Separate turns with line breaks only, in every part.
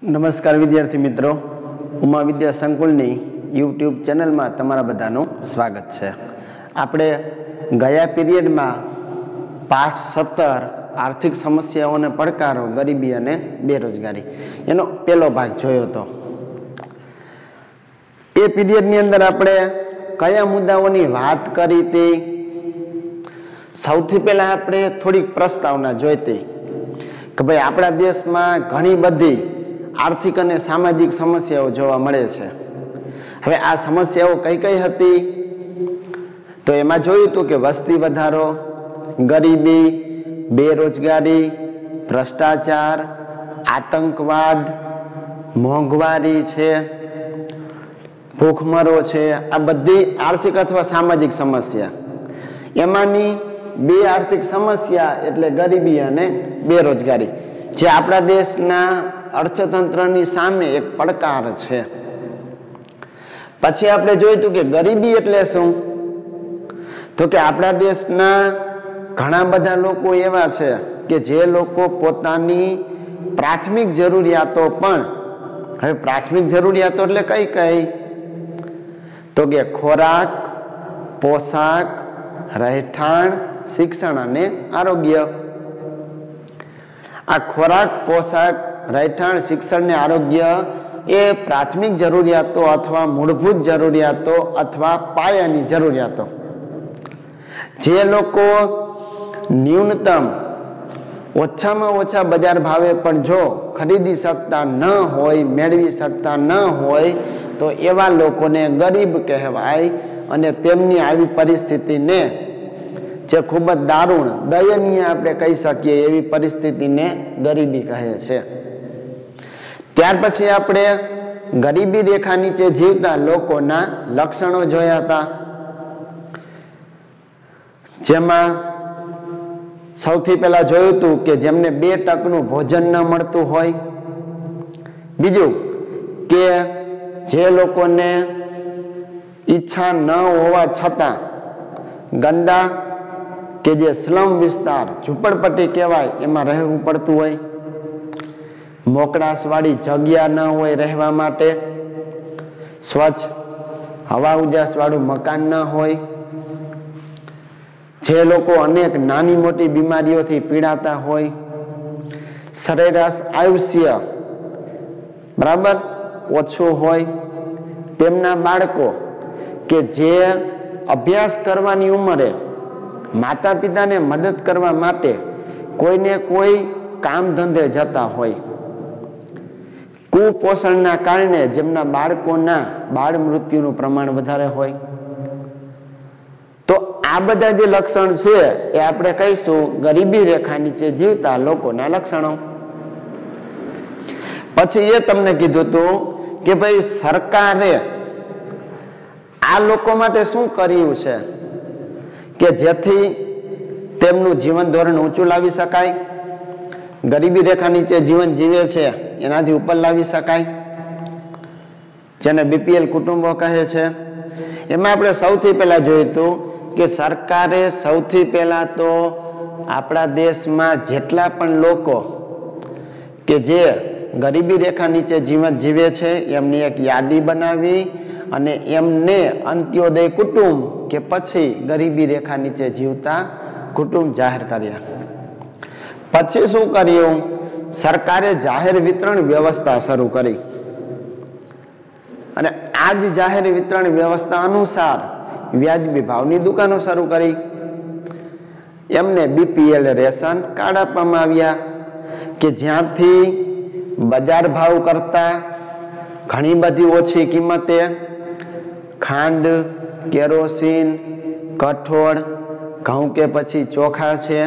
નમસ્કાર વિદ્યાર્થી મિત્રો, ઉમા વિદ્યા સંકુલની યુટ્યુબ ચેનલમાં તમારા બધાનું સ્વાગત છે. આપણે ગયા પીરિયડમાં પાઠ 17 આર્થિક સમસ્યાઓ અને પડકારો, ગરીબી અને બેરોજગારી એનો પહેલો ભાગ જોયો હતો. એ પીરિયડની અંદર આપણે કયા મુદ્દાઓની વાત કરી હતી? સૌથી પહેલા આપણે થોડીક પ્રસ્તાવના જોઈતી કે ભાઈ આપણા દેશમાં ઘણી બધી આર્થિક અને સામાજિક સમસ્યાઓ જોવા મળે છે. હવે આ સમસ્યાઓ કઈ કઈ હતી? તો એમાં જોયું હતું કે વસ્તી વધારો, ગરીબી, બેરોજગારી, ભ્રષ્ટાચાર, આતંકવાદ, મોંઘવારી છે, ભૂખમરો છે. આ બધી આર્થિક અથવા સામાજિક સમસ્યા. એમાંની બે આર્થિક સમસ્યા એટલે ગરીબી અને બેરોજગારી, જે આપણા દેશના અર્થતંત્રની સામે એક પડકાર છે. પછી આપણે જોયું હતું કે ગરીબી એટલે શું? તો કે આપણા દેશના ઘણા બધા લોકો એવા છે કે જે લોકો પોતાની પ્રાથમિક જરૂરિયાતો પણ, હવે પ્રાથમિક જરૂરિયાતો એટલે કઈ કઈ? તો કે ખોરાક, પોશાક, રહેઠાણ, શિક્ષણ અને આરોગ્ય. આ ખોરાક, પોશાક, રહેઠાણ, શિક્ષણ ને આરોગ્ય એ પ્રાથમિક જરૂરિયાતો અથવા મૂળભૂત જરૂરિયાતો અથવા પાયાની જરૂરિયાતો, જે લોકો ન્યૂનતમ ઓછામાં ઓછા બજાર ભાવે પણ જો ખરીદી શકતા ન હોય, મેળવી શકતા ન હોય, તો એવા લોકોને ગરીબ કહેવાય. અને તેમની આવી પરિસ્થિતિને, જે ખૂબ જ દારૂણ, દયનીય આપણે કહી શકીએ એવી પરિસ્થિતિને ગરીબી કહે છે. ત્યાર પછી આપણે ગરીબી રેખા નીચે જીવતા લોકોના લક્ષણો જોયા હતા, જેમાં સૌથી પહેલા જોયું હતું કે જેમને 2 ટકનું ભોજન ન મળતું હોય. બીજું કે જે લોકોને ઈચ્છા ન હોવા છતાં ગંદા કે જે સ્લમ વિસ્તાર, ઝૂંપડપટ્ટી કહેવાય, એમાં રહેવું પડતું હોય. મોકળાશવાળી જગ્યા ન હોય રહેવા માટે. સ્વચ્છ હવા ઉજાસવાળું મકાન ન હોય. જે લોકો અનેક નાની મોટી બીમારીઓથી પીડાતા હોય. સરેરાશ આયુષ્ય બરાબર ઓછું હોય. તેમના બાળકો કે જે અભ્યાસ કરવાની ઉંમરે માતા પિતાને મદદ કરવા માટે કોઈને કોઈ કામ ધંધે જતા હોય. કુપોષણના કારણે જેમના બાળકોના બાળ મૃત્યુનું પ્રમાણ વધારે હોય. તો આ બધા જે લક્ષણ છે એ આપણે કહીશું ગરીબી રેખા નીચે જીવતા લોકોના લક્ષણો. પછી એ તમને કીધું હતું કે ભાઈ સરકારે આ લોકો માટે શું કર્યું છે કે જેથી તેમનું જીવન ધોરણ ઊંચું લાવી શકાય, ગરીબી રેખા નીચે જીવન જીવે છે એનાથી ઉપર લાવી શકાય, જેને બીપીએલ કુટુંબો કહે છે. એમાં આપણે સૌથી પહેલા જોયું હતું કે સરકારે સૌથી પહેલા તો આપણા દેશમાં જેટલા પણ લોકો કે જે ગરીબી રેખા નીચે જીવન જીવે છે એમની એક યાદી બનાવી અને એમને અંત્યોદય કુટુંબ કે પછી ગરીબી રેખા નીચે જીવતા કુટુંબ જાહેર કર્યા. પછી શું કર્યું? સરકારે જાહેર વિતરણ વ્યવસ્થા શરૂ કરી અને આ જ જાહેર વિતરણ વ્યવસ્થા અનુસાર વ્યાજબી ભાવની દુકાનો શરૂ કરી. એમને બીપીએલ રેશન કાર્ડ આપવામાં આવ્યા કે જ્યાંથી બજાર ભાવ કરતા ઘણી બધી ઓછી કિંમતે ખાંડ, કેરોસીન, કઠોળ, ઘઉં કે પછી ચોખા છે,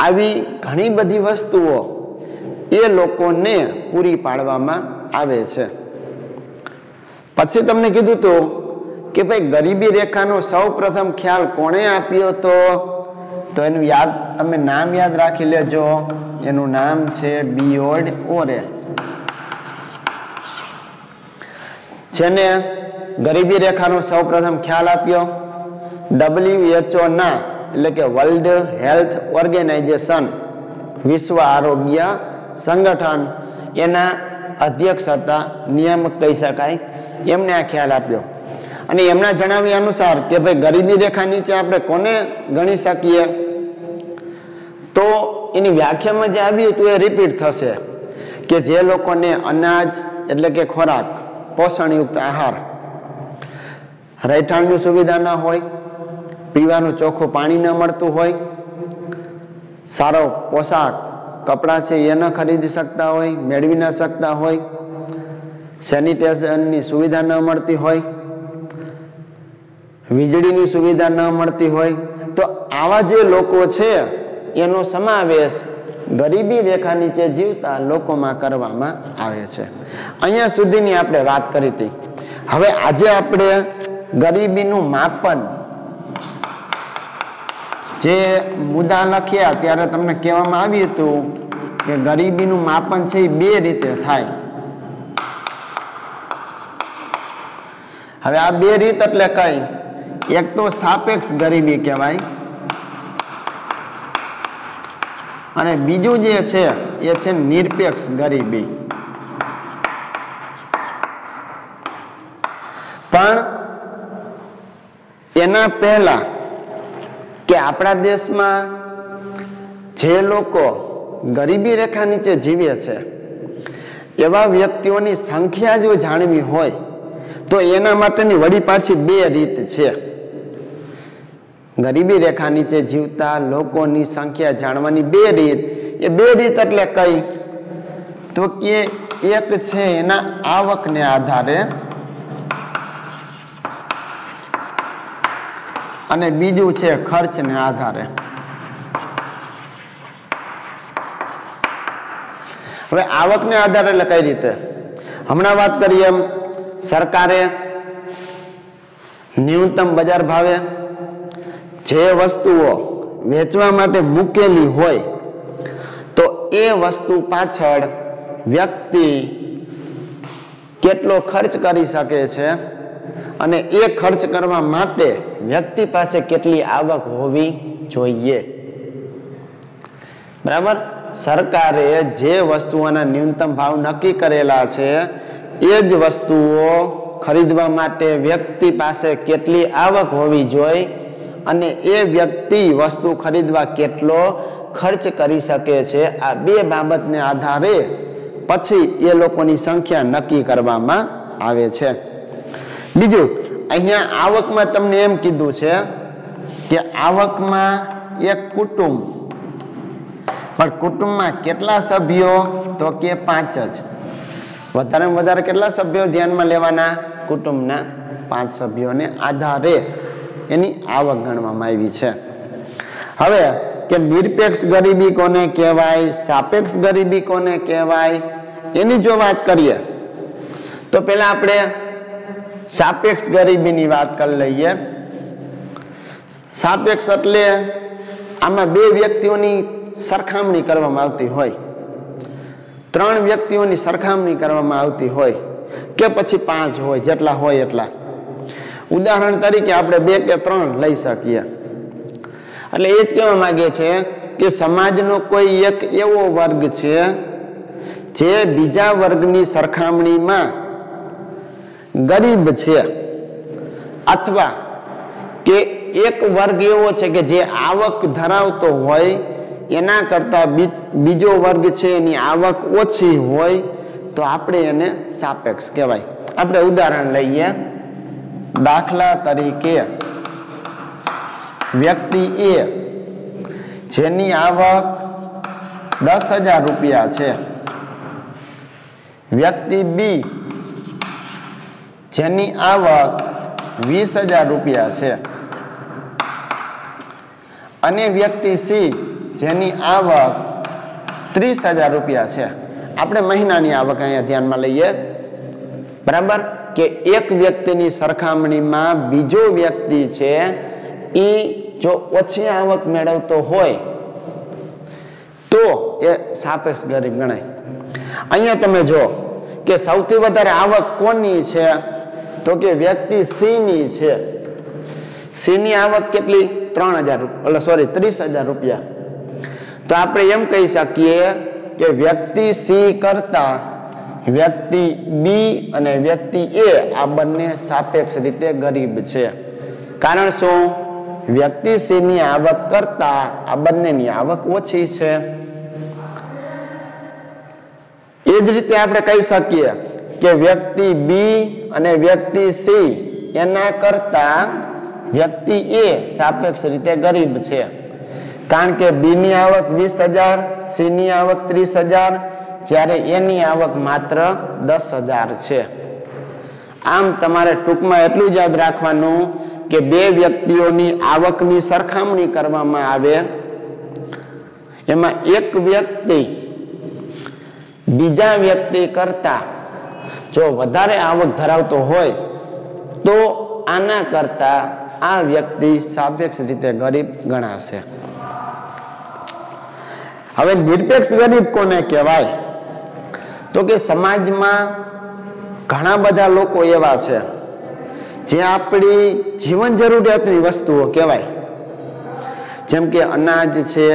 આવી ઘણી બધી વસ્તુઓ એ લોકોને પૂરી પાડવામાં આવે છે. પછી તમને કીધું હતું કે ભાઈ ગરીબી રેખાનો સૌ પ્રથમ ખ્યાલ કોણે આપ્યો હતો? તો એનું યાદ, તમે નામ યાદ રાખી લેજો. એનું નામ છે બિયોર્ડ ઓરે, જેને ગરીબી રેખાનો સૌ પ્રથમ ખ્યાલ આપ્યો. WHO ના એટલે કે વર્લ્ડ હેલ્થ ઓર્ગેનાઇઝેશન, વિશ્વ આરોગ્ય સંગઠન, એના અધ્યક્ષ હતા, નિયામક કહી શકાય, એમને આ ખ્યાલ આપ્યો અને એમના જણાવ્યા અનુસાર કે ભાઈ ગરીબી રેખા નીચે આપણે કોને ગણી શકીએ, તો એની વ્યાખ્યામાં જે આવ્યું હતું એ રિપીટ થશે કે જે લોકોને અનાજ એટલે કે ખોરાક, પોષણયુક્ત આહાર, રહેઠાણની સુવિધા ન હોય, પીવાનું ચોખ્ખું પાણી ન મળતું હોય, સારો પોશાક કપડાં છે એ ન ખરીદી શકતા હોય, મેળવી ન શકતા હોય, સેનિટેશનની સુવિધા ન મળતી હોય, વીજળીની સુવિધા ન મળતી હોય, તો આવા જે લોકો છે એનો સમાવેશ ગરીબી રેખા નીચે જીવતા લોકોમાં કરવામાં આવે છે. અહીંયા સુધીની આપણે વાત કરી હતી. હવે આજે આપણે ગરીબીનું માપન, જે મુદ્દા લખ્યા ત્યારે તમને કહેવામાં આવ્યું હતું કે ગરીબીનું માપન છે એ બે રીતે થાય. હવે આ બે રીત એટલે કઈ? એક તો સાપેક્ષ ગરીબી કહેવાય અને બીજું જે છે એ છે નિરપેક્ષ ગરીબી. પણ એના પહેલા કે આપણા દેશમાં જે લોકો ગરીબી રેખા નીચે જીવે છે એવા વ્યક્તિઓની સંખ્યા જો જાણવી હોય તો એના માટેની વળી પાછી બે રીત છે. ગરીબી રેખા નીચે જીવતા લોકોની સંખ્યા જાણવાની બે રીત. એ બે રીત એટલે કઈ? તો કે એક છે એના આવકને આધારે અને બીજું છે ખર્ચને આધારે. હવે આવકને આધારે એટલે કઈ રીતે? હમણાં વાત કરીએ એમ સરકારે ન્યૂનતમ બજાર ભાવે જે વસ્તુઓ વેચવા માટે મૂકેલી હોય તો એ વસ્તુ પાછળ વ્યક્તિ કેટલો ખર્ચ કરી શકે છે અને એ ખર્ચ કરવા માટે વ્યક્તિ પાસે કેટલી આવક હોવી જોઈએ. બરાબર? સરકારે જે વસ્તુઓના ન્યૂનતમ ભાવ નક્કી કરેલા છે એ જ વસ્તુઓ ખરીદવા માટે વ્યક્તિ પાસે કેટલી આવક હોવી જોઈએ અને એ વ્યક્તિ વસ્તુ ખરીદવા કેટલો ખર્ચ કરી શકે છે. આ બે બાબતને આધારે પછી એ લોકોની સંખ્યા નક્કી કરવામાં આવે છે. બીજું, અહીંયા આવકમાં તમને એમ કીધું છે કે આવકમાં એક કુટુંબ, પણ કુટુંબમાં કેટલા સભ્યો? તો કે 5 જ. વધારેમાં વધારે કેટલા સભ્યો ધ્યાનમાં લેવાના? કુટુંબના 5 સભ્યોને આધારે એની આવક ગણવામાં આવી છે. હવે કે નિરપેક્ષ ગરીબી કોને કહેવાય, સાપેક્ષ ગરીબી કોને કહેવાય, એની જો વાત કરીએ તો પેલા આપણે સાપેક્ષ ગરીબીની વાત કરી લઈએ. સાપેક્ષ એટલે આમાં બે વ્યક્તિઓની સરખામણી કરવામાં આવતી હોય, 3 વ્યક્તિઓની સરખામણી કરવામાં આવતી હોય કે પછી 5 હોય, જેટલા હોય એટલા. ઉદાહરણ તરીકે આપણે 2 કે 3 લઈ શકીએ. એટલે એ જ કહેવા માંગે છે કે સમાજનો કોઈ એક એવો વર્ગ છે જે બીજા વર્ગની સરખામણીમાં ગરીબ છે, અથવા કે એક વર્ગ એવો છે કે જે આવક ધરાવતો હોય એના કરતા બીજો વર્ગ છે એની આવક ઓછી હોય, તો આપણે એને સાપેક્ષ કહેવાય. આપણે ઉદાહરણ લઈએ. દાખલા તરીકે વ્યક્તિ એ જેની આવક 10,000 રૂપિયા છે, વ્યક્તિ બી જેની આવક 20,000 રૂપિયા છે અને વ્યક્તિ સી જેની આવક 30,000 રૂપિયા છે. આપણે મહિનાની આવક અહીંયા ધ્યાનમાં લઈએ. બરાબર? કે એક વ્યક્તિની સરખામણીમાં બીજો વ્યક્તિ છે એ જો ઓછી આવક મેળવતો હોય તો એ સાપેક્ષ ગરીબ ગણાય. અહીંયા તમે જો કે સૌથી વધારે આવક કોની છે? તો કે વ્યક્તિ સી ની છે. સી ની આવક કેટલી? 30,000 રૂપિયા. તો આપણે એમ કહી શકીએ કે વ્યક્તિ સી કરતા વ્યક્તિ બી અને વ્યક્તિ એ આ બંને સાપેક્ષ રીતે ગરીબ છે. કારણ શું? વ્યક્તિ સી ની આવક કરતા આ બંનેની આવક ઓછી છે. એ જ રીતે આપણે કહી શકીએ કે વ્યક્તિ બી અને વ્યક્તિ સી એના કરતા વ્યક્તિ એ સાપેક્ષ રીતે ગરીબ છે. કારણ કે બી ની આવક 20,000, સી ની આવક 30,000, જ્યારે એની આવક માત્ર 10,000 છે. આમ તમારે ટૂંકમાં એટલું જ યાદ રાખવાનું કે બે વ્યક્તિઓની આવકની સરખામણી કરવામાં આવે, એમાં એક વ્યક્તિ બીજા વ્યક્તિ કરતા જો વધારે આવક ધરાવતો હોય તો આના કરતા આ વ્યક્તિ સાપેક્ષ રીતે ગરીબ ગણાશે. હવે નિરપેક્ષ ગરીબ કોને કહેવાય? તો કે સમાજમાં ઘણા બધા લોકો એવા છે જે આપણી જીવન જરૂરિયાતની વસ્તુઓ કહેવાય, જેમ કે અનાજ છે,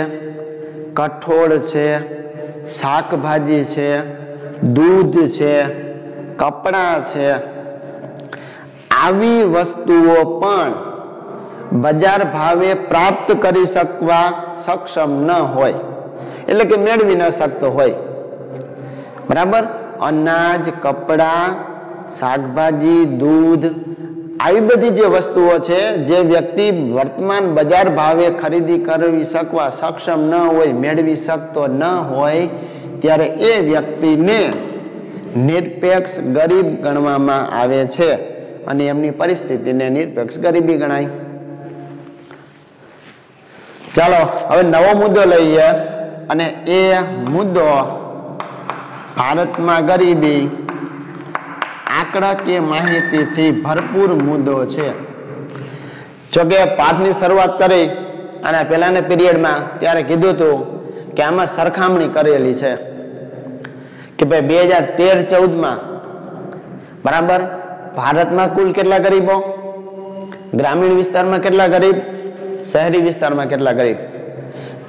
કઠોળ છે, શાકભાજી છે, દૂધ છે, કપડાં છે. આવી વસ્તુઓ પણ બજાર ભાવે પ્રાપ્ત કરી શકવા સક્ષમ ન હોય, એટલે કે મેળવી ન શકતો હોય. બરાબર? અનાજ, કપડાં, શાકભાજી, દૂધ, આવી બધી જે વસ્તુઓ છે જે વ્યક્તિ વર્તમાન બજાર ભાવે ખરીદી કરી શકવા સક્ષમ ન હોય, મેળવી શકતો ન હોય, ત્યારે એ વ્યક્તિને નિરપેક્ષ ગરીબ ગણવામાં આવે છે અને એમની પરિસ્થિતિને નિરપેક્ષ ગરીબી ગણાય. ચાલો હવે નવો મુદ્દો લઈએ અને એ મુદ્દો ભારતમાં ગરીબી આંકડાકીય માહિતીથી ભરપૂર મુદ્દો છે. જોકે પાઠની શરૂઆત કરી અને પહેલાના પીરિયડમાં ત્યારે કીધું હતું કે આમાં સરખામણી કરેલી છે કે ભાઈ 2013-14માં બરાબર ભારતમાં કુલ કેટલા ગરીબો, ગ્રામીણ વિસ્તારમાં કેટલા ગરીબ, શહેરી વિસ્તારમાં કેટલા ગરીબ,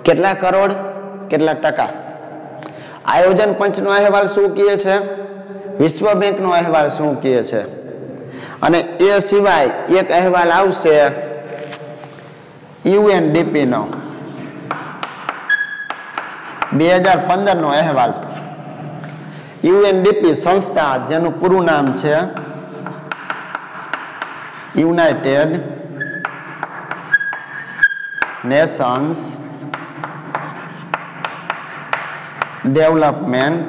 કેટલા કરોડ, કેટલા ટકા. આયોજન પંચનો અહેવાલ શું કહે છે, વિશ્વ બેંકનો અહેવાલ શું કહે છે, અને એ સિવાય એક અહેવાલ આવશે UNDP નો 2015 નો અહેવાલ. UNDP સંસ્થા જેનું પૂરું નામ છે United Nations Development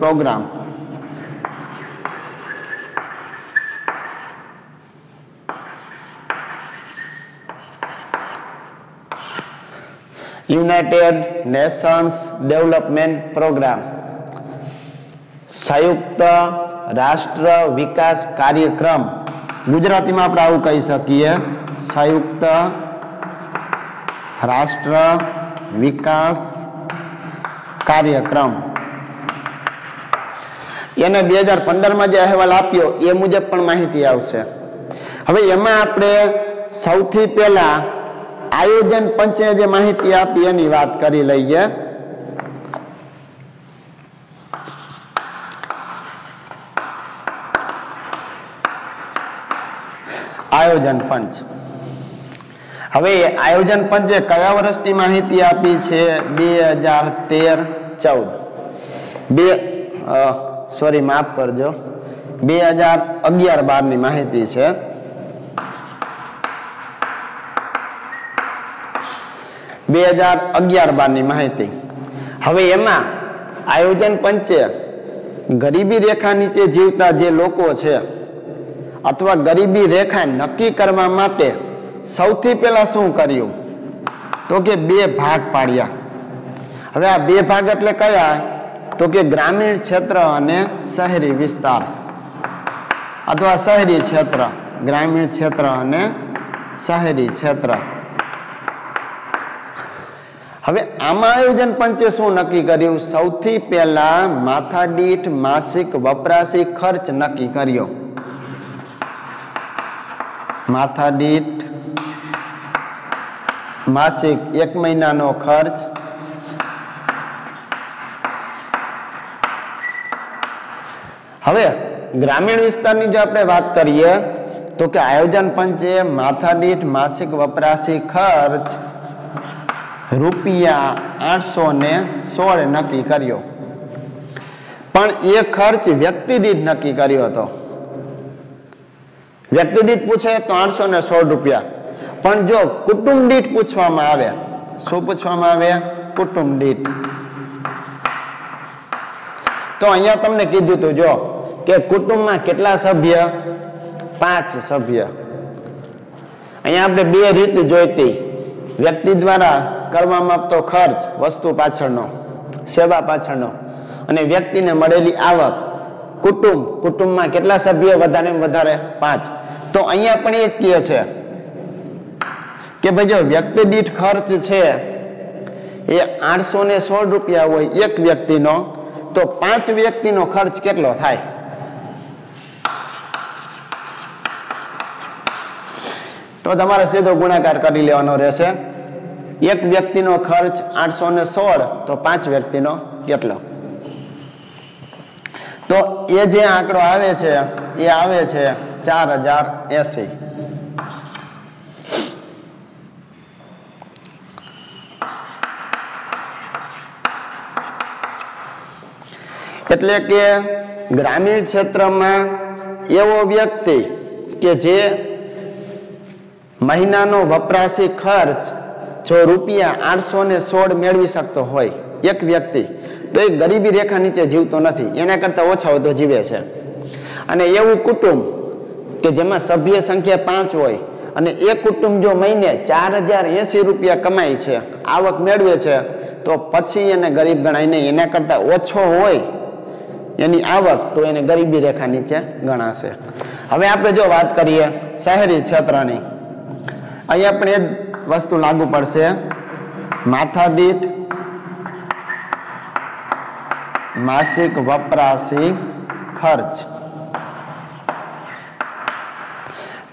Programme. United Nations Development Programme, સંયુક્ત રાષ્ટ્ર વિકાસ કાર્યક્રમ. ગુજરાતીમાં આપણે આવું કહી શકીએ, સંયુક્ત રાષ્ટ્ર વિકાસ કાર્યક્રમ. એને 2015માં જે અહેવાલ આપ્યો એ મુજબ પણ માહિતી આવશે. હવે એમાં આપણે સૌથી પહેલા આયોજન પંચે જે માહિતી આપી એની વાત કરી લઈએ. આયોજન પંચ. હવે આયોજન પંચે કયા વર્ષની માહિતી આપી છે? 2013-14 માફ કરજો, 2011-12 ની માહિતી છે. 2011-12 ની માહિતી. હવે એમાં આયોજન પંચે ગરીબી રેખા નીચે જીવતા જે લોકો છે અથવા ગરીબી રેખા નક્કી કરવા માટે સૌથી પહેલા શું કર્યું? તો કે 2 ભાગ પાડ્યા. હવે આ 2 ભાગ એટલે કયા? તો કે ગ્રામીણ ક્ષેત્ર અને શહેરી વિસ્તાર, અથવા શહેરી ક્ષેત્ર, ગ્રામીણ ક્ષેત્ર અને શહેરી ક્ષેત્ર. હવે આમાં આયોજન પંચે શું નક્કી કર્યું? સૌથી પહેલા માથાદીઠ માસિક વપરાશી ખર્ચ નક્કી કર્યો. માથાદીઠ માસિક 1 મહિનાનો ખર્ચ હવે ગ્રામીણ વિસ્તારની જો આપણે વાત કરીએ તો કે આયોજન પંચે માથાદીઠ માસિક વપરાશી ખર્ચ ₹816 નક્કી કર્યો, પણ એ ખર્ચ વ્યક્તિ દીઠ નક્કી કર્યો હતો. વ્યક્તિ દીઠ પૂછે તો ₹816, પણ જો કુટુંબ દીઠ પૂછવામાં આવે, શું પૂછવામાં આવે? કુટુંબ દીઠ. તો અહીંયા તમને કીધું હતું જો કે કુટુંબમાં કેટલા સભ્ય? 5 સભ્ય. અહીંયા આપણે બે રીત જોઈતી, વ્યક્તિ દ્વારા કરવામાં આવતો ખર્ચ વસ્તુ પાછળનો, સેવા પાછળનો, અને વ્યક્તિને મળેલી આવક. કુટુંબમાં કેટલા સભ્ય? વધારે વધારે 5. તો અહીંયા પણ એ જ કહે છે કે ભાઈ જો વ્યક્તિ દીઠ ખર્ચ છે એ ₹816 હોય એક વ્યક્તિનો, તો 5 વ્યક્તિનો ખર્ચ કેટલો થાય? તો તમારે સીધો ગુણાકાર કરી લેવાનો રહેશે. એક વ્યક્તિનો ખર્ચ 816, તો 5 વ્યક્તિનો કેટલો? તો એ જે આંકડો આવે છે એ આવે છે 4080. એટલે કે ગ્રામીણ ક્ષેત્રમાં એવો વ્યક્તિ કે જે મહિનાનો વપરાશી ખર્ચ જો ₹816 મેળવી શકતો હોય એક વ્યક્તિ, તો એ ગરીબી રેખા નીચે જીવતો નથી, એના કરતા ઓછા વધુ જીવે છે. અને એવું કુટુંબ કે જેમાં સભ્ય સંખ્યા 5 હોય અને એ કુટુંબ જો મહિને ₹4080 કમાય છે, આવક મેળવે છે, તો પછી એને ગરીબ ગણાય નહીં. એના કરતા ઓછો હોય એની આવક, તો એને ગરીબી રેખા નીચે ગણાશે. હવે આપણે જો વાત કરીએ શહેરી ક્ષેત્રની, અહીંયા પણ એ જ વસ્તુ લાગુ પડશે. માથાદીઠ માસિક વપરાશી ખર્ચ,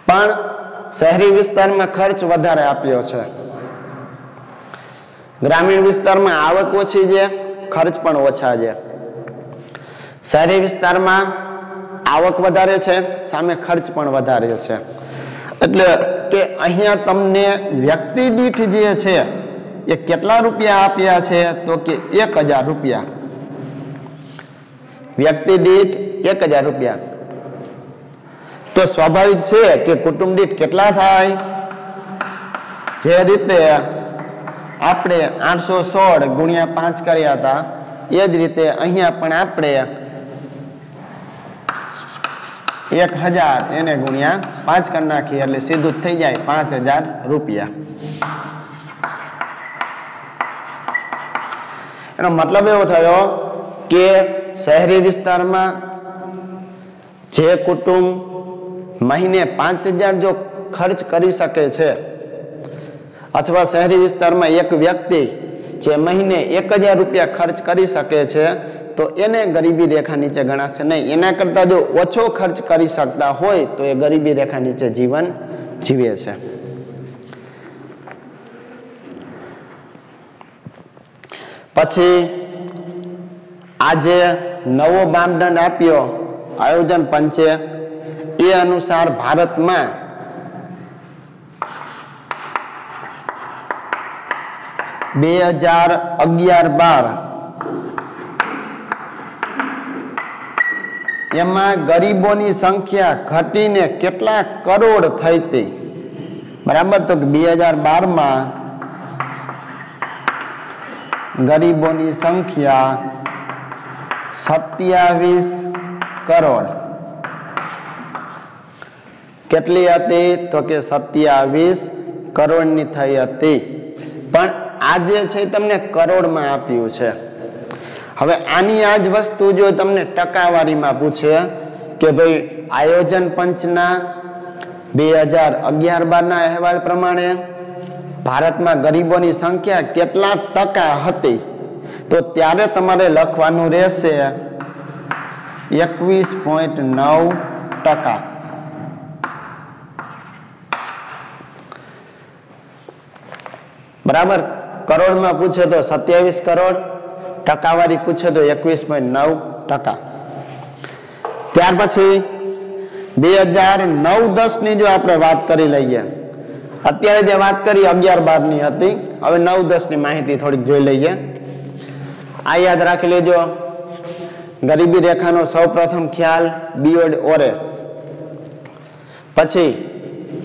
પણ શહેરી વિસ્તારમાં ખર્ચ વધારે આપ્યો છે. ગ્રામીણ વિસ્તારમાં આવક ઓછી છે, ખર્ચ પણ ઓછા છે. શહેરી વિસ્તારમાં આવક વધારે છે, સામે ખર્ચ પણ વધારે છે. એટલે કે અહીંયા તમને વ્યક્તિ દીઠ જે છે એ કેટલા રૂપિયા આપ્યા છે? તો કે ₹1000. વ્યક્તિ દીઠ ₹1000. તો સ્વાભાવિક છે કે કુટુંબ દીઠ કેટલા થાય? જે રીતે આપણે 816 ગુણ્યા 5 કર્યા હતા, એ જ રીતે અહીંયા પણ આપણે 1000 એને ગુણ્યા 5 કરી નાખીએ એટલે સીધું જ થઈ જાય ₹5000. એનો મતલબ એવો થયો કે શહેરી વિસ્તારમાં જે કુટુંબ મહિને 5000 જો ખર્ચ કરી શકે છે, અથવા શહેરી વિસ્તારમાં એક વ્યક્તિ જે મહિને ₹1000 ખર્ચ કરી શકે છે, તો એને ગરીબી રેખા નીચે ગણાશે નહીં. એના કરતા જો ઓછો ખર્ચ કરી શકતા હોય તો એ ગરીબી રેખા નીચે જીવન જીવે છે. પછી આજે નવો માપદંડ આપ્યો આયોજન પંચે, એ અનુસાર ભારતમાં (2011-12) એમાં ગરીબોની સંખ્યા ઘટીને કેટલા કરોડ થઈ હતી? બરાબર. તો 2012માં ગરીબોની સંખ્યા 27 કરોડ. કેટલી હતી? તો કે 27 કરોડની થઈ હતી. પણ આજે છે તમને કરોડમાં આપ્યું છે. હવે આની આ જ વસ્તુ જો તમને ટકાવારીમાં પૂછે કે ભાઈ આયોજન પંચના 2011-12 અહેવાલ પ્રમાણે ભારતમાં ગરીબોની સંખ્યા કેટલા ટકા હતી, તો ત્યારે તમારે લખવાનું રહેશે 21.9%. बराबर। करोड़ में पूछे तो 27 करोड़, टकावारी पूछे तो 21.9%। त्यार पछी 2009-10 ની જો આપણે વાત કરી લઈએ, અત્યારે જે વાત કરી 11-12 ની હતી, હવે 9-10 ની માહિતી થોડીક જોઈ લઈએ। આ યાદ રાખી લેજો, ગરીબી રેખાનો સૌપ્રથમ ખ્યાલ બિયોડ ઓરે, પછી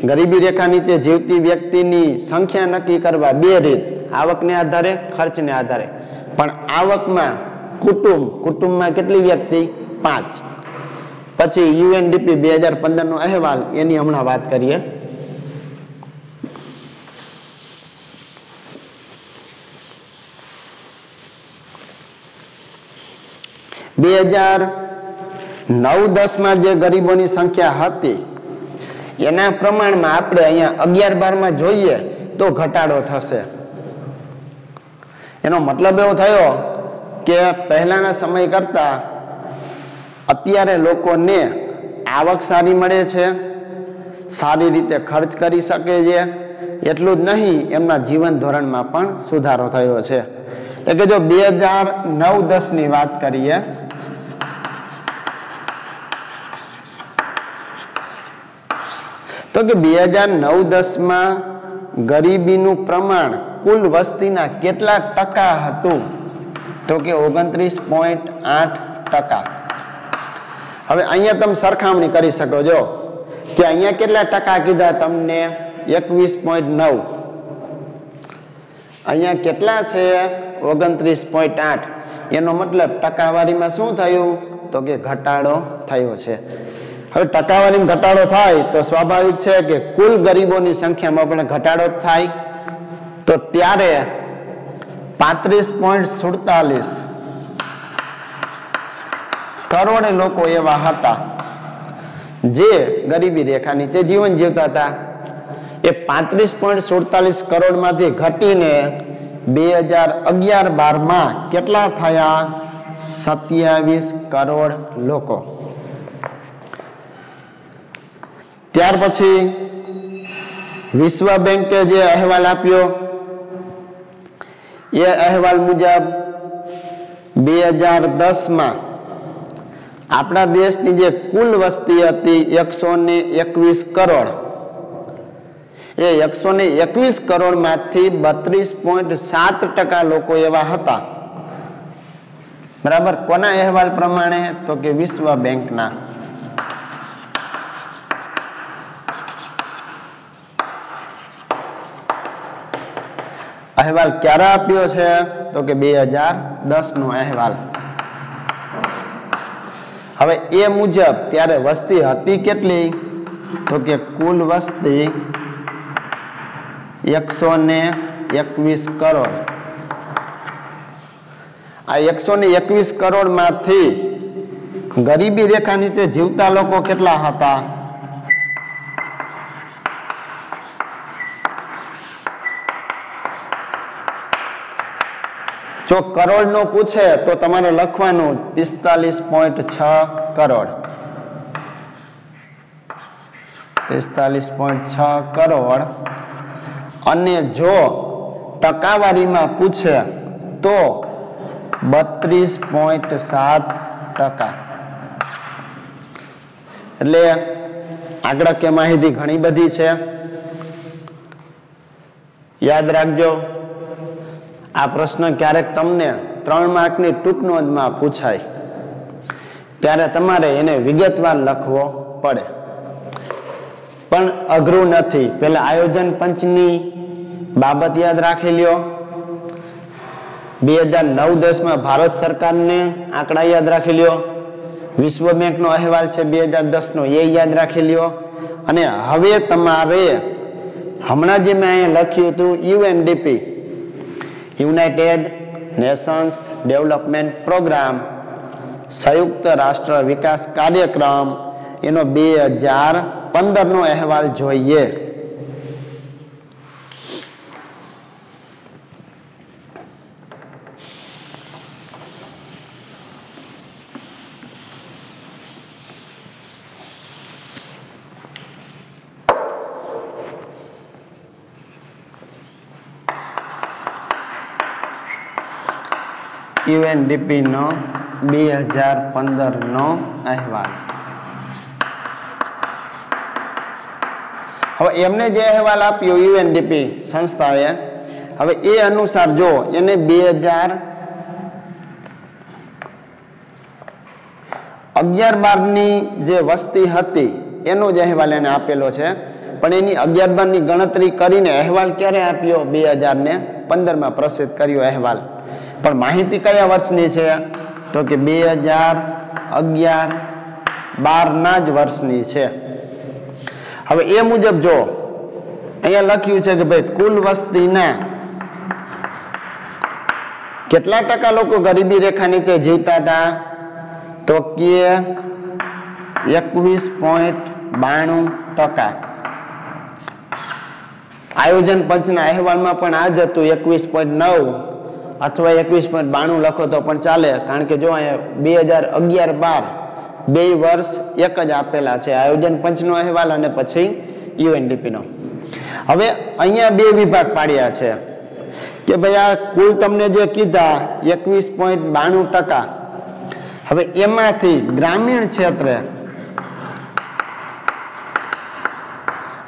ગરીબી રેખા નીચે જીવતી વ્યક્તિની સંખ્યા નક્કી કરવા બે રીત, આવકને આધારે, ખર્ચને આધારે। પણ આવકમાં કુટુંબમાં કેટલી વ્યક્તિ? 5। પછી યુએનડીપી 2015 નો અહેવાલ, એની હમણાં વાત કરીએ। બે 2009-10 માં જે ગરીબોની સંખ્યા હતી એના પ્રમાણમાં આપણે અહીંયા 11-12 માં જોઈએ તો ઘટાડો થશે। એનો મતલબ એવો થયો કે પહેલાના સમય કરતા અત્યારે લોકોને આવક સારી મળે છે, સારી રીતે ખર્ચ કરી શકે છે, એટલું જ નહીં એમના જીવન ધોરણમાં પણ સુધારો થયો છે। એટલે કે જો 2009-10 ની વાત કરીએ તો કે 2009-10 માં ગરીબીનું પ્રમાણ કુલ વસ્તીના કેટલા ટકા હતું? તો કે 29.8%। હવે અહીંયા તમે સરખામણી કરી શકો છો કે અહીંયા કેટલા ટકા કીધા તમને? 21.9, અહીંયા કેટલા છે? 29.8। એનો મતલબ ટકાવારીમાં શું થયું? તો કે ઘટાડો થયો છે। હવે ટકાવારીમાં ઘટાડો થાય તો સ્વાભાવિક છે કે કુલ ગરીબોની સંખ્યામાં પણ ઘટાડો થાય। તો ત્યારે 35.47 કરોડ લોકો એવા હતા જે ગરીબી રેખા નીચે જીવન જીવતા હતા। એ 35.47 કરોડમાંથી ઘટીને 2011-12 માં કેટલા થયા? 27 કરોડ લોકો। ત્યાર પછી વિશ્વ બેંકે જે અહેવાલ આપ્યો એ અહેવાલ મુજબ 2010 માં આપણા દેશની જે કુલ વસ્તી હતી 121 કરોડ, એ 121 કરોડ માંથી 32.7% લોકો એવા હતા। બરાબર। કોના અહેવાલ પ્રમાણે? તો કે વિશ્વ બેંકના। અહેવાલ ક્યારે આપ્યો છે? તો કે 2010 નો અહેવાલ। હવે એ મુજબ ત્યારે વસ્તી હતી કેટલી? તો કે કુલ વસ્તી 121 કરોડ। આ 121 કરોડ માંથી ગરીબી રેખા નીચે જીવતા લોકો કેટલા હતા? જો કરોડ નો પૂછે તો તમારે લખવાનું 45.6 કરોડ। 45.6 કરોડ। અને જો ટકાવારીમાં પૂછે તો 32.7%। એટલે આગળ કે માહિતી ઘણી બધી છે, યાદ રાખજો। આ પ્રશ્ન ક્યારેક તમને 3 માર્કની ટૂંક નોંધમાં પૂછાય ત્યારે તમારે એને વિગતવાર લખવો પડે, પણ અઘરું નથી। પહેલા આયોજન પંચની બાબત યાદ રાખી લ્યો, 2009-10 માં ભારત સરકારને આંકડા યાદ રાખી લ્યો, વિશ્વ બેંકનો અહેવાલ છે 2010 નો, એ યાદ રાખી લ્યો। અને હવે તમારે હમણાં જે મેં અહીંયા લખ્યું હતું UNDP, United Nations Development Programme, સંયુક્ત રાષ્ટ્ર વિકાસ કાર્યક્રમ, એનો 2015 નો અહેવાલ જોઈએ। યુએનડીપી નો 2015 નો અહેવાલ. હવે એમને જે અહેવાલ આપ્યો યુએનડીપી સંસ્થાએ, હવે એ અનુસાર જો એને 2011-12 ની જે વસ્તી હતી એનો જ અહેવાલ એને આપેલો છે, પણ એની 11-12 ની ગણતરી કરીને અહેવાલ ક્યારે આપ્યો? 2015 પ્રસિદ્ધ કર્યો અહેવાલ. પણ માહિતી કયા વર્ષની છે? તો કે 2011-12 ના જ વર્ષની છે. હવે એ મુજબ જો અહીંયા લખ્યું છે કે ભાઈ કુલ વસ્તીના કેટલા ટકા લોકો ગરીબી રેખા નીચે જીવતા હતા? તો કે 21.92%. આયોજન પંચના અહેવાલમાં પણ આ જ હતું, 21.9 અથવા 21.92 લખો તો પણ ચાલે, કારણ કે જો અહીંયા 2011-12 બે વર્ષ એક જ આપેલા છે, આયોજન પંચનો અહેવાલ અને પછી યુએનડીપી નો. હવે અહીંયા બે વિભાગ પાડ્યા છે કે ભાઈ આ કુલ તમને જે કીધા 21.92%, હવે એમાંથી ગ્રામીણ ક્ષેત્રે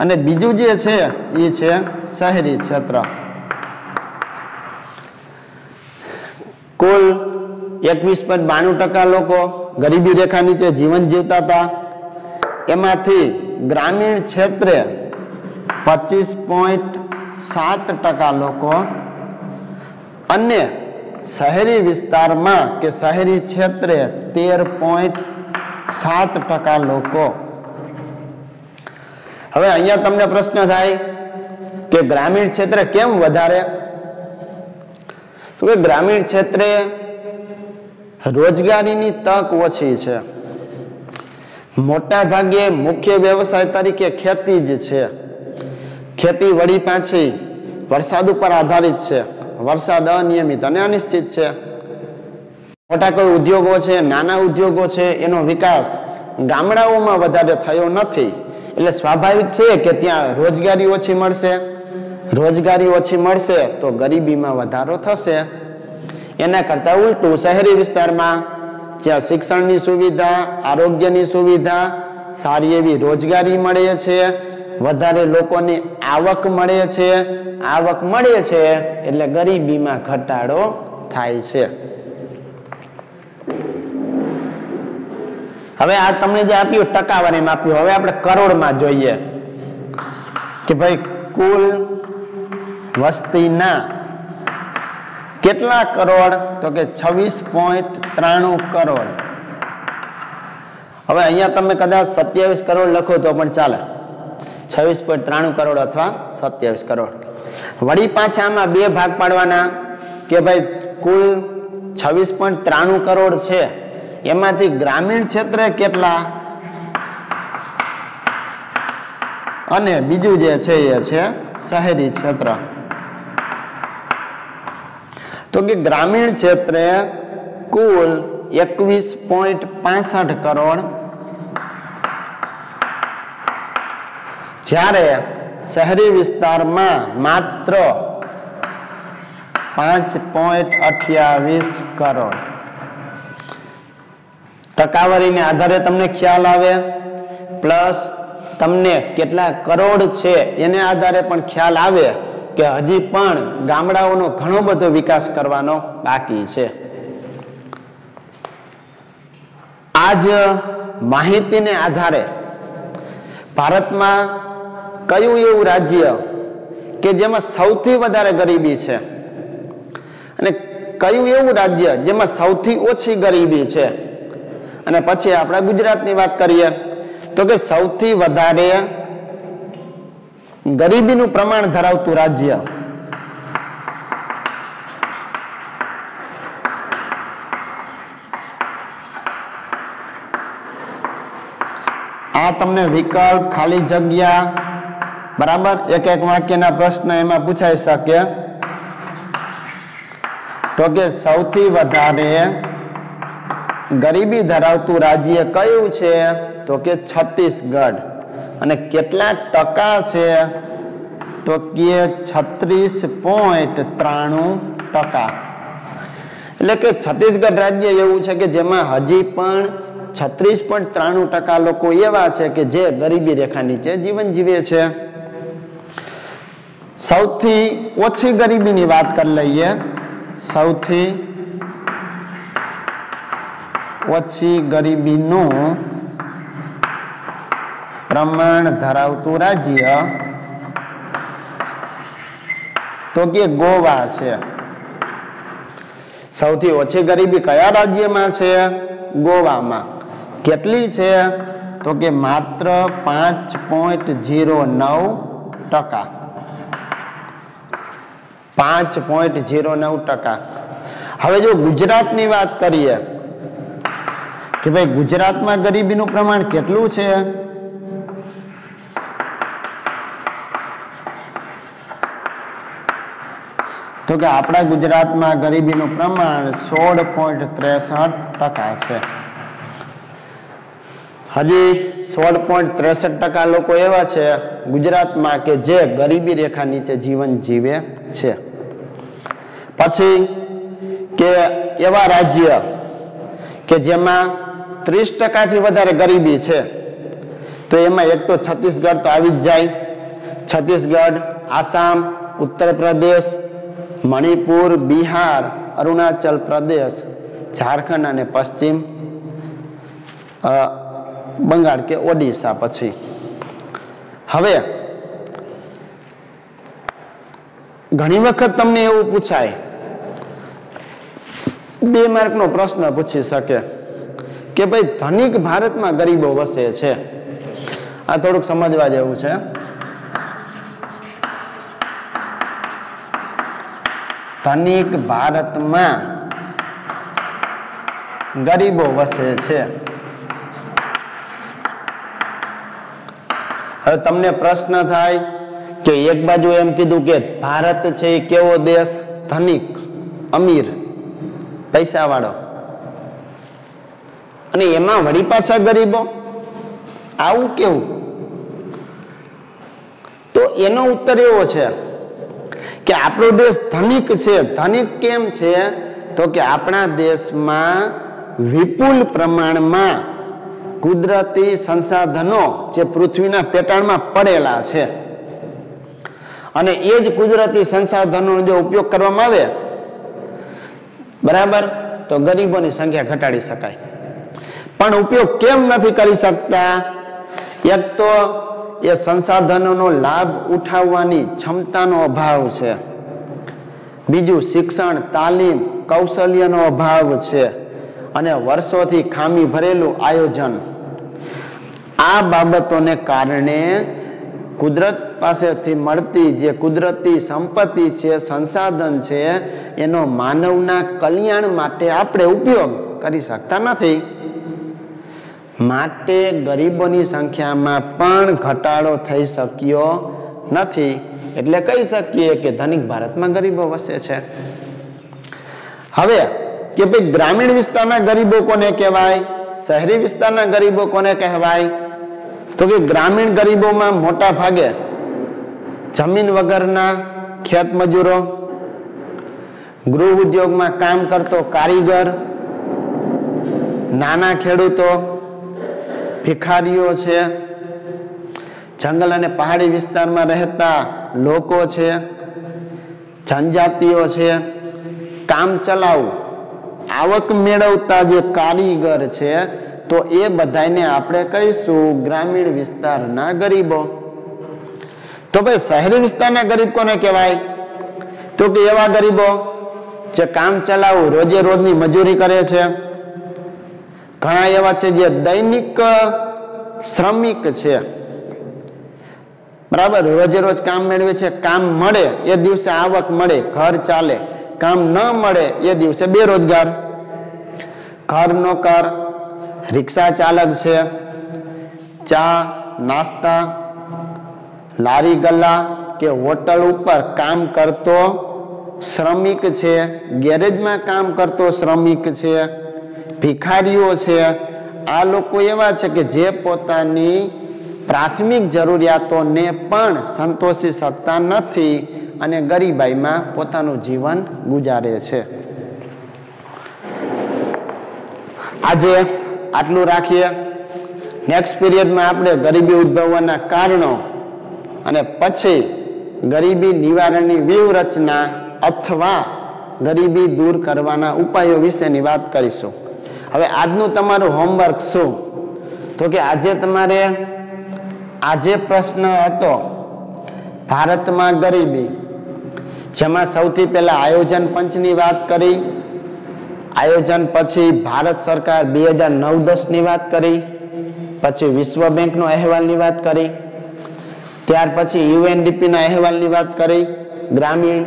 અને બીજું જે છે એ છે શહેરી ક્ષેત્ર. કુલ 21.92% લોકો ગરીબી રેખા નીચે જીવન જીવતા હતા, એમાંથી ગ્રામીણ ક્ષેત્રે 25.7% લોકો અને શહેરી વિસ્તારમાં કે શહેરી ક્ષેત્રે 13.7% લોકો. હવે અહીંયા તમને પ્રશ્ન થાય કે ગ્રામીણ ક્ષેત્રે કેમ વધારે? તો કે ગ્રામીણ ક્ષેત્રે રોજગારીની તક ઓછી છે, મોટા ભાગે મુખ્ય વ્યવસાય તરીકે ખેતી જ છે. ખેતી વળી પાછી વરસાદ ઉપર આધારિત છે, વરસાદ અનિયમિત અને અનિશ્ચિત છે. મોટા કોઈ ઉદ્યોગો છે, નાના ઉદ્યોગો છે, એનો વિકાસ ગામડાઓમાં વધારે થયો નથી, એટલે સ્વાભાવિક છે કે ત્યાં રોજગારી ઓછી મળશે. રોજગારી ઓછી મળશે તો ગરીબીમાં વધારો થશે. એના કરતા ઉલટું શહેરી વિસ્તારમાં જ્યાં શિક્ષણની સુવિધા, આરોગ્યની સુવિધા, સારી એવી રોજગારી મળે છે, વધારે લોકોની આવક મળે છે, આવક મળે છે એટલે ગરીબીમાં ઘટાડો થાય છે. હવે આ તમને જે આપ્યું ટકાવારીમાં આપ્યું, હવે આપણે કરોડમાં જોઈએ કે ભાઈ કુલ વસ્તીના કેટલા કરોડ? તો કે 26.93 કરોડ. હવે અહીંયા તમે કદાચ 27 કરોડ લખો તો પણ ચાલે, 26.93 કરોડ અથવા 27 કરોડ. વળી પાછા આમાં બે ભાગ પાડવાના કે ભાઈ કુલ 26.93 કરોડ છે, એમાંથી ગ્રામીણ ક્ષેત્રે કેટલા અને બીજું જે છે એ છે શહેરી ક્ષેત્ર. તો કે ગ્રામીણ ક્ષેત્રે કુલ 21.65 કરોડ, જ્યારે શહેરી વિસ્તારમાં માત્ર 5.28 કરોડ. ટકાવારીને આધારે તમને ખ્યાલ આવે, પ્લસ તમને કેટલા કરોડ છે એને આધારે પણ ખ્યાલ આવે કે હજી પણ ગામડાઓનો ઘણો બધો વિકાસ કરવાનો બાકી છે. આ જ માહિતીને આધારે ભારતમાં કયું એવું રાજ્ય કે જેમાં સૌથી વધારે ગરીબી છે અને કયું એવું રાજ્ય જેમાં સૌથી ઓછી ગરીબી છે, અને પછી આપણા ગુજરાતની વાત કરીએ તો કે સૌથી વધારે ગરીબીનું પ્રમાણ ધરાવતું રાજ્ય. આ તમને વિકલ્પ, ખાલી જગ્યા, બરાબર, એક એક વાક્યના પ્રશ્ન એમાં પૂછાઈ શકે. તો કે સૌથી વધારે ગરીબી ધરાવતું રાજ્ય કયું છે? તો કે છત્તીસગઢ. અને કેટલા ટકા છે? તો કે 36.93%. એટલે કે છત્તીસગઢ રાજ્ય એવું છે કે જેમાં હજી પણ 36.93% લોકો એવા છે કે જે ગરીબી રેખા નીચે જીવન જીવે છે. સૌથી ઓછી ગરીબીની વાત કરી લઈએ. સૌથી ઓછી ગરીબીનું પ્રમાણ ધરાવતું રાજ્ય તો કે ગોવા છે. સૌથી ઓછી ગરીબી કયા રાજ્યમાં છે? ગોવામાં. કેટલી છે? તો કે માત્ર 5.09%. 5.09%. હવે જો ગુજરાતની વાત કરીએ કે ભાઈ ગુજરાતમાં ગરીબીનું પ્રમાણ કેટલું છે? તો કે આપણા ગુજરાતમાં ગરીબીનું પ્રમાણ 16.63% છે. હજી 16.63% લોકો એવા છે ગુજરાતમાં કે જે ગરીબી રેખા નીચે જીવન જીવે છે. પછી કે એવા રાજ્ય કે જેમાં 30% થી વધારે ગરીબી છે તો એમાં એક તો છત્તીસગઢ તો આવી જ જાય. છત્તીસગઢ, આસામ, ઉત્તર પ્રદેશ, મણિપુર, બિહાર, અરુણાચલ પ્રદેશ, ઝારખંડ અને પશ્ચિમ બંગાળ કે ઓડિશા. પછી હવે ઘણી વખત તમને એવું પૂછાય, 2 માર્કનો પ્રશ્ન પૂછી શકે કે ભાઈ ધનિક ભારતમાં ગરીબો વસે છે. આ થોડુંક સમજવા જેવું છે. ધનિક ભારતમાં ગરીબો વસે છે. હવે તમને પ્રશ્ન થાય કે એક બાજુ એમ કીધું કે ભારત છે એ કેવો દેશ? ધનિક, અમીર, પૈસા વાળો, અને એમાં વળી પાછા ગરીબો, આવું કેવું? તો એનો ઉત્તર એવો છે કે આપણો દેશ ધનિક છે. ધનિક કેમ છે? તો કે આપણા દેશમાં વિપુલ પ્રમાણમાં કુદરતી સંસાધનો જે પૃથ્વીના પેટાળમાં પડેલા છે અને એ જ કુદરતી સંસાધનોનો જો ઉપયોગ કરવામાં આવે બરાબર તો ગરીબોની સંખ્યા ઘટાડી શકાય. પણ ઉપયોગ કેમ નથી કરી શકતા? એક તો એ સંસાધનોનો લાભ ઉઠાવવાની ક્ષમતાનો અભાવ છે. બીજું શિક્ષણ, તાલીમ, કૌશલ્યનો અભાવ છે અને વર્ષોથી ખામી ભરેલું આયોજન. આ બાબતોને કારણે કુદરત પાસેથી મળતી જે કુદરતી સંપત્તિ છે, સંસાધન છે, એનો માનવના કલ્યાણ માટે આપણે ઉપયોગ કરી શકતા નથી. માટે ગરીબોની સંખ્યામાં પણ ઘટાડો થઈ શક્યો નથી. એટલે કહી શકીએ કે ધનિક ભારતમાં ગરીબો વસે છે. હવે કે ભાઈ ગ્રામીણ વિસ્તારના ગરીબો કોને કહેવાય? શહેરી વિસ્તારના ગરીબો કોને કહેવાય? તો કે ગ્રામીણ ગરીબોમાં મોટા ભાગે જમીન વગરના ખેત મજૂરો, ગૃહ ઉદ્યોગમાં કામ કરતો કારીગર, નાના ખેડૂતો, ભિખારીઓ છે, જંગલ અને પહાડી વિસ્તારમાં રહેતા લોકો છે, જનજાતિઓ છે, કામ ચલાઉ આવક મેળવતા જે કારીગર છે, તો એ બધાને આપણે કહીશું ગ્રામીણ વિસ્તારના ગરીબો. તો ભાઈ શહેરી વિસ્તારના ગરીબ કોને કહેવાય? તો કે એવા ગરીબો જે કામ ચલાઉ રોજે રોજની મજૂરી કરે છે. ઘણા એવા છે જે દૈનિક શ્રમિક છે, બરાબર, રોજે રોજ કામ મેળવે છે. કામ મળે એ દિવસે આવક મળે, ઘર ચાલે. કામ ન મળે એ દિવસે બેરોજગાર. ઘર નોકર, રિક્ષા ચાલક છે, ચા નાસ્તા, લારી ગલ્લા કે હોટલ ઉપર કામ કરતો શ્રમિક છે, ગેરેજમાં કામ કરતો શ્રમિક છે, ભિખારીઓ છે. આ લોકો એવા છે કે જે પોતાની પ્રાથમિક જરૂરિયાતોને પણ સંતોષી શકતા નથી અને ગરીબાઈમાં પોતાનું જીવન ગુજારે છે. આજે આટલું રાખીએ. નેક્સ્ટ પીરિયડમાં આપણે ગરીબી ઉદ્ભવવાના કારણો અને પછી ગરીબી નિવારણની વ્યૂહરચના અથવા ગરીબી દૂર કરવાના ઉપાયો વિશેની વાત કરીશું. હવે આજનું તમારું હોમવર્ક શું? તો કે આજે તમારે આજે પ્રશ્ન હતો ભારતમાં ગરીબી, જેમાં સૌથી પહેલા આયોજન પંચની વાત કરી, આયોજન પછી ભારત સરકાર 2009-10 ની વાત કરી, પછી વિશ્વ બેંકનો અહેવાલની વાત કરી, ત્યાર પછી યુએનડીપી ના અહેવાલની વાત કરી, ગ્રામીણ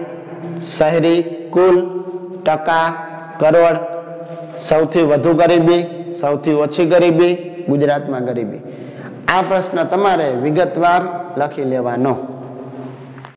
શહેરી કુલ ટકા કરોડ, સૌથી વધુ ગરીબી, સૌથી ઓછી ગરીબી, ગુજરાતમાં ગરીબી. આ પ્રશ્ન તમારે વિગતવાર લખી લેવાનો.